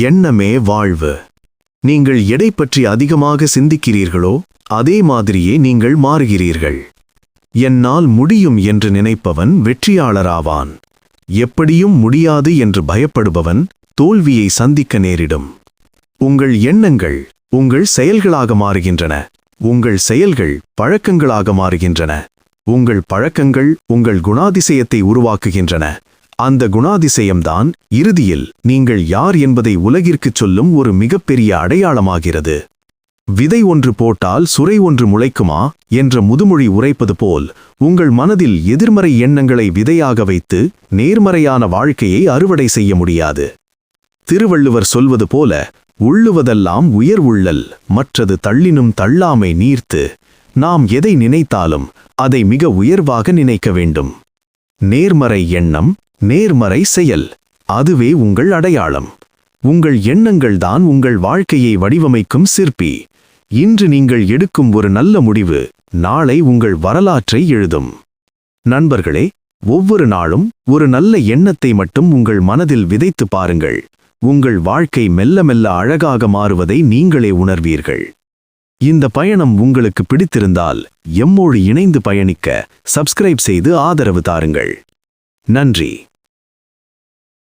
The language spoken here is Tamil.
எண்ணமே வாழ்வு. நீங்கள் எதை பற்றி அதிகமாக சிந்திக்கிறீர்களோ அதே மாதிரியே நீங்கள் மாறுகிறீர்கள். என்னால் முடியும் என்று நினைப்பவன் வெற்றியாளராவான். எப்படியும் முடியாது என்று பயப்படுபவன் தோல்வியை சந்திக்க நேரிடும். உங்கள் எண்ணங்கள் உங்கள் செயல்களாக மாறுகின்றன. உங்கள் செயல்கள் பழக்கங்களாக மாறுகின்றன. உங்கள் பழக்கங்கள் உங்கள் குணாதிசயத்தை உருவாக்குகின்றன. அந்த குணாதிசயம்தான் இறுதியில் நீங்கள் யார் என்பதை உலகிற்குச் சொல்லும் ஒரு மிகப்பெரிய அடையாளமாகிறது. விதை ஒன்று போட்டால் சுரை ஒன்று முளைக்குமா என்ற முதுமொழி உரைப்பது போல் உங்கள் மனதில் எதிர்மறை எண்ணங்களை விதையாக வைத்து நேர்மறையான வாழ்க்கையை அறுவடை செய்ய முடியாது. திருவள்ளுவர் சொல்வது போல, உள்ளுவதெல்லாம் உயர் உள்ளல், மற்றது தள்ளினும் தள்ளாமை நீர்த்து. நாம் எதை நினைத்தாலும் அதை மிக உயர்வாக நினைக்க வேண்டும். நேர்மறை எண்ணம், நேர்மறை செயல், அதுவே உங்கள் அடையாளம். உங்கள் எண்ணங்கள்தான் உங்கள் வாழ்க்கையை வடிவமைக்கும் சிற்பி. இன்று நீங்கள் எடுக்கும் ஒரு நல்ல முடிவு நாளை உங்கள் வரலாற்றை எழுதும். நண்பர்களே, ஒவ்வொரு நாளும் ஒரு நல்ல எண்ணத்தை மட்டும் உங்கள் மனதில் விதைத்து பாருங்கள். உங்கள் வாழ்க்கை மெல்ல மெல்ல அழகாக மாறுவதை நீங்களே உணர்வீர்கள். இந்த பயணம் உங்களுக்கு பிடித்திருந்தால் எம்மோடு இணைந்து பயணிக்க சப்ஸ்கிரைப் செய்து ஆதரவு தாருங்கள். நன்றி.